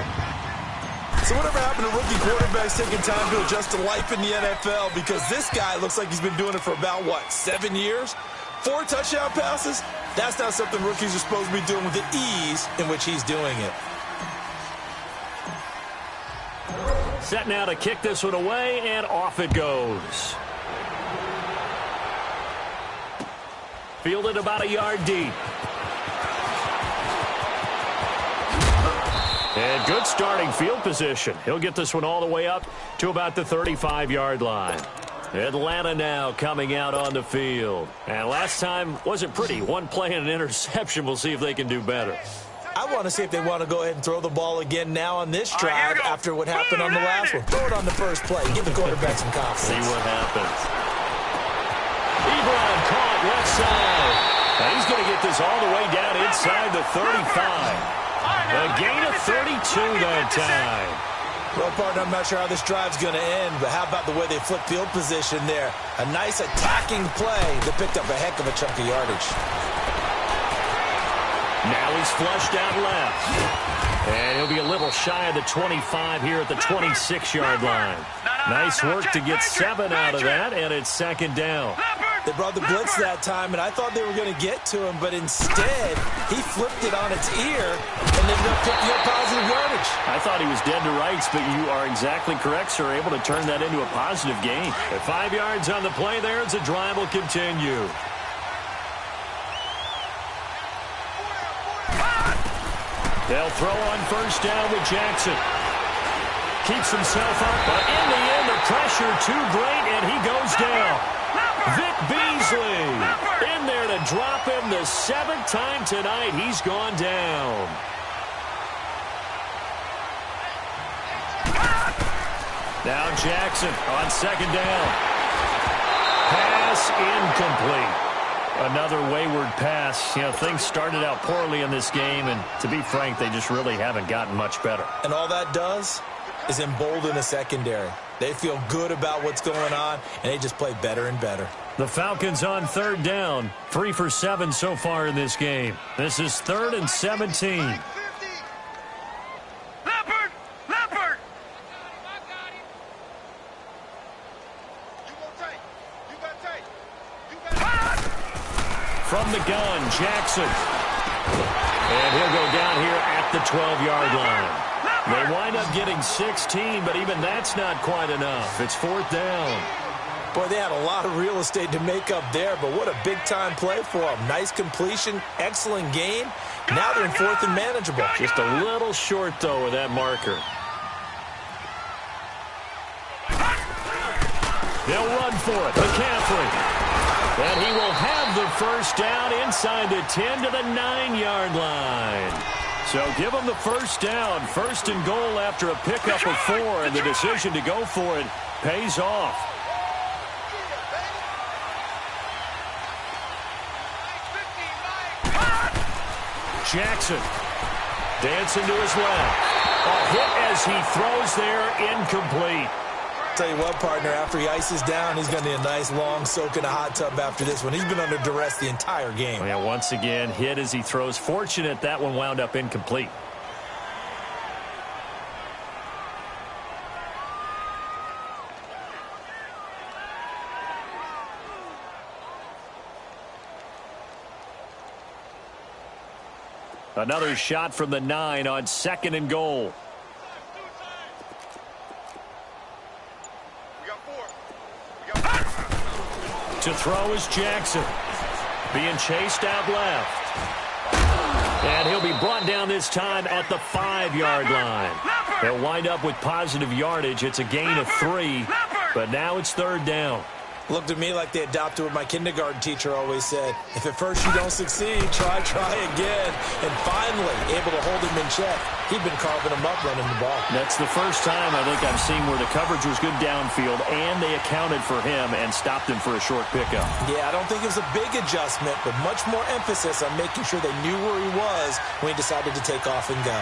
So whatever happened to rookie quarterbacks taking time to adjust to life in the NFL? Because this guy looks like he's been doing it for about, 7 years? 4 touchdown passes? That's not something rookies are supposed to be doing with the ease in which he's doing it. Set now to kick this one away, and off it goes. Fielded about a yard deep. And good starting field position. He'll get this one all the way up to about the 35-yard line. Atlanta now coming out on the field. And last time wasn't pretty. One play and an interception. We'll see if they can do better. I want to see if they want to go ahead and throw the ball again now on this drive after what happened on the last one. Throw it on the first play. Give the quarterback some confidence. See what happens. Ebron caught left side. And he's going to get this all the way down inside the 35. A gain of 32 that time. Well, partner, I'm not sure how this drive's going to end, but how about the way they flip field position there? A nice attacking play that picked up a heck of a chunk of yardage. Now he's flushed out left. And he'll be a little shy of the 25 here at the 26-yard line. Nice work to get 7 out of that, and it's second down. They brought the blitz that time, and I thought they were going to get to him, but instead, he flipped it on its ear and ended up picking up positive yardage. I thought he was dead to rights, but you are exactly correct, sir. Able to turn that into a positive gain. At 5 yards on the play there, as the drive will continue. They'll throw on first down with Jackson. Keeps himself up, but in the end, the pressure too great, and he goes down. Vic Beasley in there to drop him the 7th time tonight. He's gone down. Now Jackson on second down. Pass incomplete. Another wayward pass. You know, things started out poorly in this game, and to be frank, they just really haven't gotten much better. And all that does is embolden the secondary. They feel good about what's going on, and they just play better and better. The Falcons on third down. 3 for 7 so far in this game. This is 3rd and 17. Leopard! Leopard! From the gun, Jackson. And he'll go down here at the 12-yard line. They wind up getting 16, but even that's not quite enough. It's 4th down. Boy, they had a lot of real estate to make up there, but what a big-time play for them. Nice completion, excellent game. Now they're in 4th and manageable. Just a little short, though, with that marker. They'll run for it. McCaffrey. And he will have the first down inside the 10 to the 9-yard line. So give him the first down. 1st and goal after a pickup of 4, and the decision to go for it pays off. Jackson dancing to his left. A hit as he throws there, incomplete. Tell you what, partner, after he ices down, he's going to need a nice long soak in a hot tub after this one. He's been under duress the entire game. Yeah, once again, hit as he throws. Fortunate that one wound up incomplete. Another shot from the 9 on 2nd and goal. To throw is Jackson. Being chased out left. And he'll be brought down this time at the 5-yard line. They'll wind up with positive yardage. It's a gain of 3, but now it's 3rd down. Looked at me like they adopted what my kindergarten teacher always said. If at first you don't succeed, try again. And finally, able to hold him in check. He'd been carving him up running the ball. That's the first time I think I've seen where the coverage was good downfield and they accounted for him and stopped him for a short pickup. Yeah, I don't think it was a big adjustment, but much more emphasis on making sure they knew where he was when he decided to take off and go.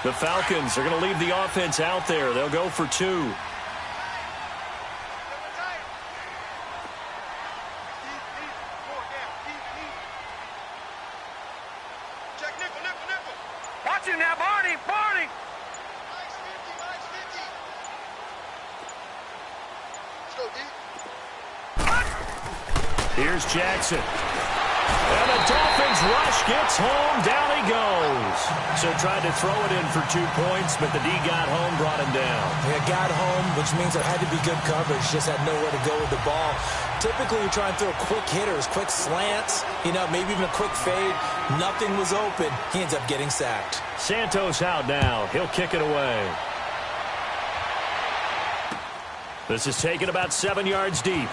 The Falcons are going to leave the offense out there. They'll go for 2. Watch him now, Barney. Barney. Let's go, D. Here's Jackson. And the Dolphins rush gets home. Down he goes. So tried to throw it in for 2 points, but the D got home, brought him down. Yeah, got home, which means there had to be good coverage. Just had nowhere to go with the ball. Typically, you try and throw quick hitters, quick slants, maybe even a quick fade. Nothing was open. He ends up getting sacked. Santos out now. He'll kick it away. This is taken about 7 yards deep.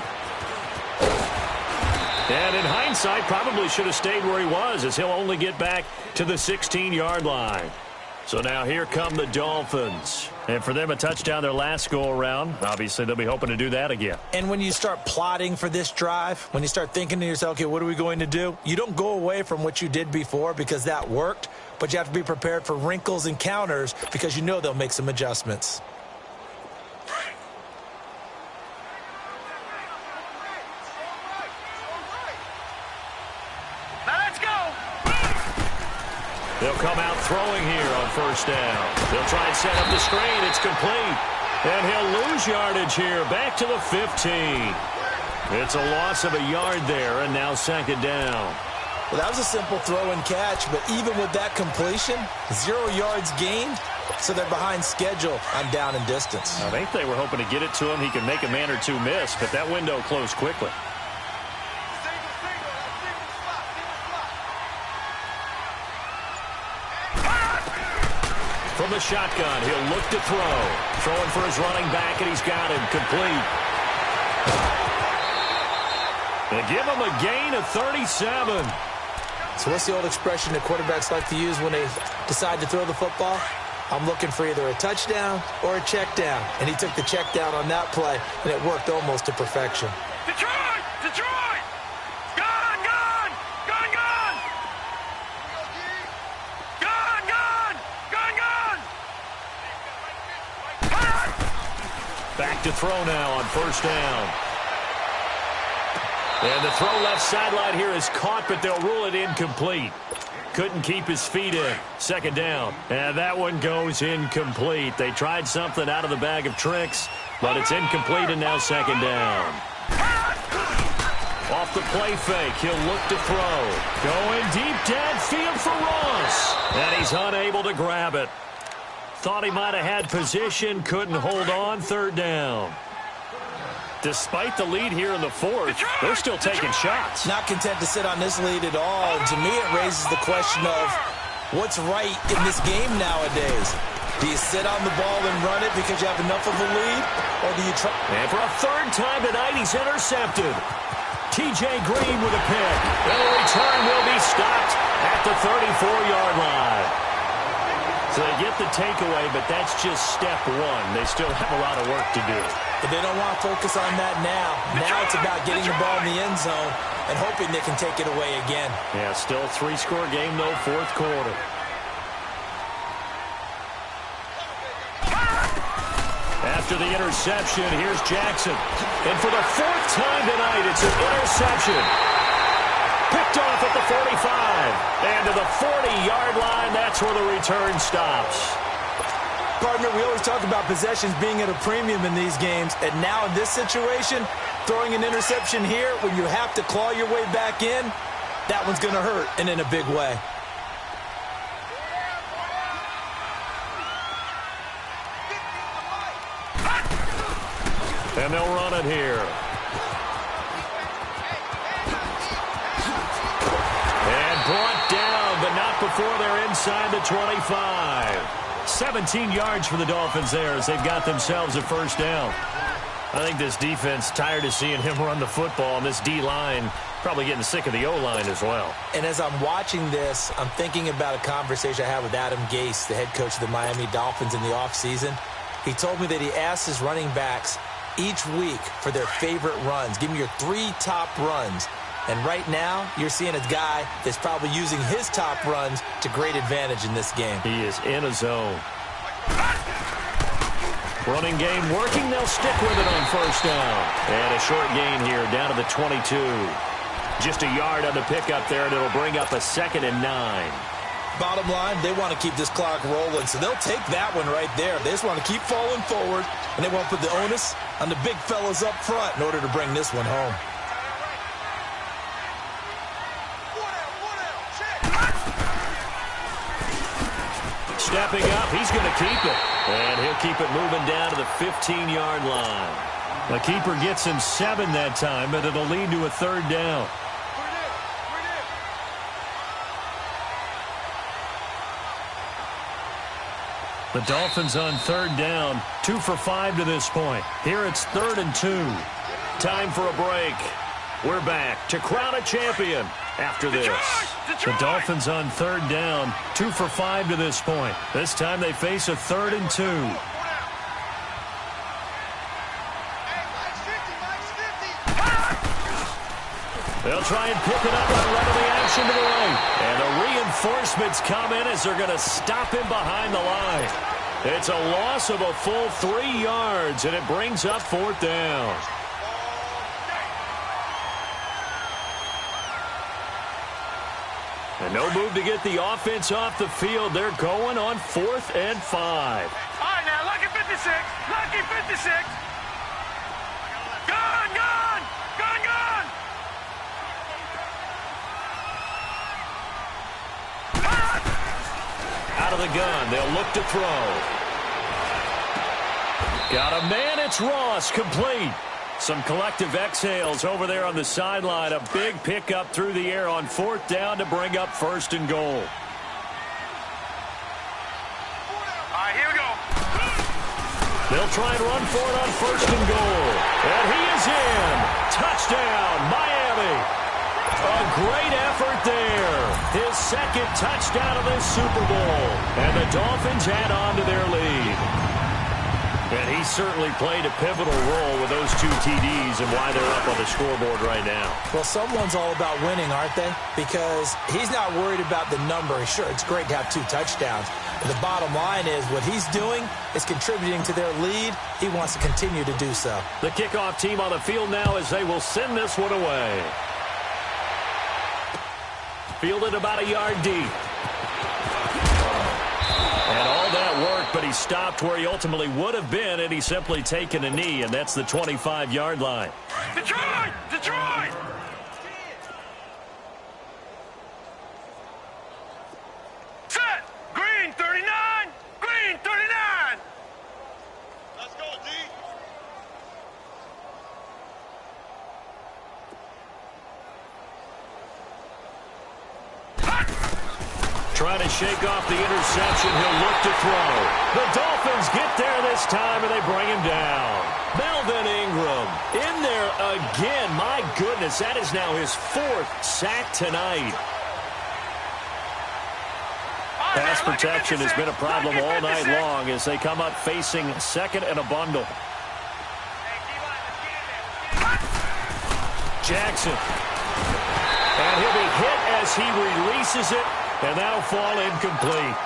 And in hindsight, probably should have stayed where he was, as he'll only get back to the 16-yard line. So now here come the Dolphins. And for them, a touchdown their last go-around. Obviously, they'll be hoping to do that again. And when you start plotting for this drive, when you start thinking to yourself, okay, what are we going to do? You don't go away from what you did before because that worked, but you have to be prepared for wrinkles and counters because you know they'll make some adjustments. They'll come out throwing here on first down. They'll try and set up the screen. It's complete. And he'll lose yardage here. Back to the 15. It's a loss of a yard there, and now 2nd down. Well, that was a simple throw and catch, but even with that completion, 0 yards gained, so they're behind schedule on down and distance. I think they were hoping to get it to him. He could make a man or 2 miss, but that window closed quickly. From the shotgun, he'll look to throw. Throwing for his running back, and he's got him complete. They give him a gain of 37. So what's the old expression that quarterbacks like to use when they decide to throw the football? I'm looking for either a touchdown or a check down. And he took the check down on that play, and it worked almost to perfection. Detroit! Detroit! Gone! Gone! Gone! Gone! Gone! Gone! Gone! Gone! Back to throw now on first down. And the throw left sideline here is caught, but they'll rule it incomplete. Couldn't keep his feet in. 2nd down. And that one goes incomplete. They tried something out of the bag of tricks, but it's incomplete, and now 2nd down. Off the play fake, he'll look to throw. Going deep downfield for Ross. And he's unable to grab it. Thought he might have had position, couldn't hold on. 3rd down. Despite the lead here in the 4th, they're still taking shots. Not content to sit on this lead at all. And to me, it raises the question of what's right in this game nowadays. Do you sit on the ball and run it because you have enough of a lead? Or do you try? And for a 3rd time tonight, he's intercepted. T.J. Green with a pick. And the return will be stopped at the 34-yard line. So they get the takeaway, but that's just step 1. They still have a lot of work to do. But they don't want to focus on that now. Now it's about getting the ball in the end zone and hoping they can take it away again. Yeah, still 3-score game, though, 4th quarter. After the interception, here's Jackson. And for the 4th time tonight, it's an interception. Picked off at the 45. And to the 40-yard line, that's where the return stops. Partner, we always talk about possessions being at a premium in these games. And now in this situation, throwing an interception here when you have to claw your way back in, that one's going to hurt, and in a big way. And they'll run it here. And brought down, but not before they're inside the 25. 17 yards for the Dolphins there as they've got themselves a 1st down. I think this defense tired of seeing him run the football, and this D-line probably getting sick of the O-line as well. And as I'm watching this, I'm thinking about a conversation I had with Adam Gase, the head coach of the Miami Dolphins in the offseason. He told me that he asked his running backs each week for their favorite runs. Give me your 3 top runs. And right now, you're seeing a guy that's probably using his top runs to great advantage in this game. He is in a zone. Running game working. They'll stick with it on first down. And a short gain here down to the 22. Just a yard on the pickup there, and it'll bring up a 2nd and 9. Bottom line, they want to keep this clock rolling, so they'll take that one right there. They just want to keep falling forward, and they want to put the onus on the big fellas up front in order to bring this one home. Stepping up, he's going to keep it. And he'll keep it moving down to the 15-yard line. The keeper gets him 7 that time, but it'll lead to a 3rd down. The Dolphins on 3rd down, 2 for 5 to this point. Here it's 3rd and 2. Time for a break. We're back to crown a champion after this. The Dolphins on 3rd down, 2 for 5 to this point. This time they face a 3rd and 2. They'll try and pick it up on run of the action to the right. And the reinforcements come in as they're going to stop him behind the line. It's a loss of a full 3 yards, and it brings up 4th down. And no move to get the offense off the field. They're going on 4th and 5. All right, now, lucky 56. Lucky 56. Gone, gone. Gone, gone. Out of the gun, they'll look to throw. Got a man, it's Ross, complete. Some collective exhales over there on the sideline. A big pickup through the air on 4th down to bring up 1st and goal. All right, here we go. They'll try and run for it on 1st and goal. And he is in. Touchdown, Miami. A great effort there. His 2nd touchdown of this Super Bowl. And the Dolphins add on to their lead. And he certainly played a pivotal role with those 2 TDs and why they're up on the scoreboard right now. Well, someone's all about winning, aren't they? Because he's not worried about the number. Sure, it's great to have 2 touchdowns. But the bottom line is what he's doing is contributing to their lead. He wants to continue to do so. The kickoff team on the field now as they will send this one away. Fielded about a yard deep. And all that work, but he stopped where he ultimately would have been, and he's simply taken a knee, and that's the 25-yard line. Detroit! Detroit! Set! Green 39! Green 39! Let's go, D! Trying to shake off the interception. He'll look to throw. The Dolphins get there this time, and they bring him down. Melvin Ingram in there again. My goodness, that is now his 4th sack tonight. Pass protection has been a problem all night long as they come up facing 2nd and a bundle. Jackson. And he'll be hit as he releases it. And that'll fall incomplete.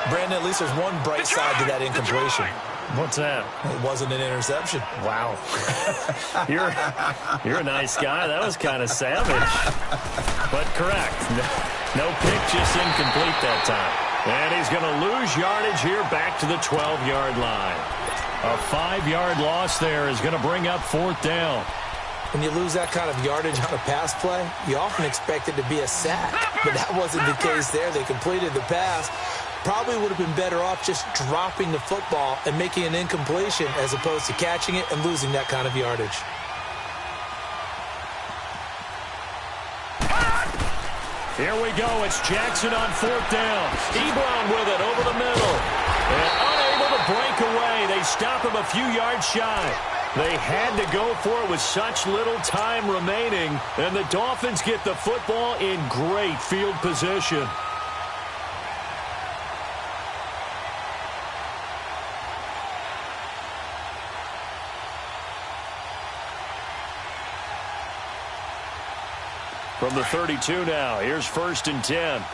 Brandon, at least there's one bright side to that incompletion. What's that? It wasn't an interception. Wow. You're a nice guy. That was kind of savage. But correct. No pick, just incomplete that time. And he's going to lose yardage here back to the 12-yard line. A 5-yard loss there is going to bring up 4th down. When you lose that kind of yardage on a pass play, you often expect it to be a sack. But that wasn't the case there. They completed the pass. Probably would have been better off just dropping the football and making an incompletion as opposed to catching it and losing that kind of yardage. Here we go. It's Jackson on 4th down. Ebron with it over the middle. And unable to break away. They stop him a few yards shy. They had to go for it with such little time remaining. And the Dolphins get the football in great field position. From the 32 now, here's 1st and 10. Over!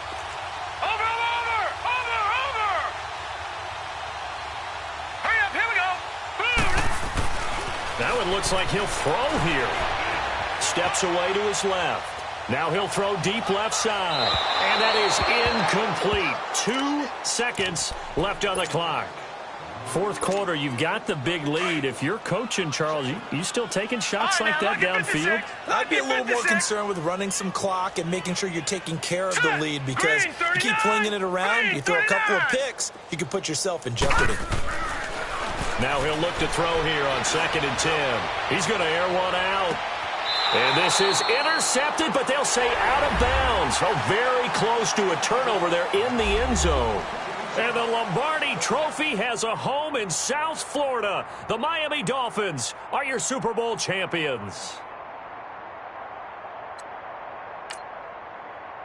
Hurry up, here we go. Boom. Now it looks like he'll throw here. Steps away to his left. Now he'll throw deep left side. And that is incomplete. 2 seconds left on the clock. Fourth quarter, you've got the big lead. If you're coaching, Charles, you still taking shots like that downfield? I'd be a little more concerned with running some clock and making sure you're taking care of the lead, because you keep flinging it around, you throw a couple of picks, you can put yourself in jeopardy. Now he'll look to throw here on 2nd and 10. He's going to air one out. And this is intercepted, but they'll say out of bounds. Oh, very close to a turnover there in the end zone. And the Lombardi Trophy has a home in South Florida. The Miami Dolphins are your Super Bowl champions.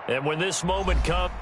And when this moment comes...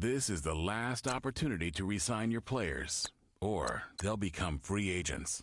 This is the last opportunity to re-sign your players, or they'll become free agents.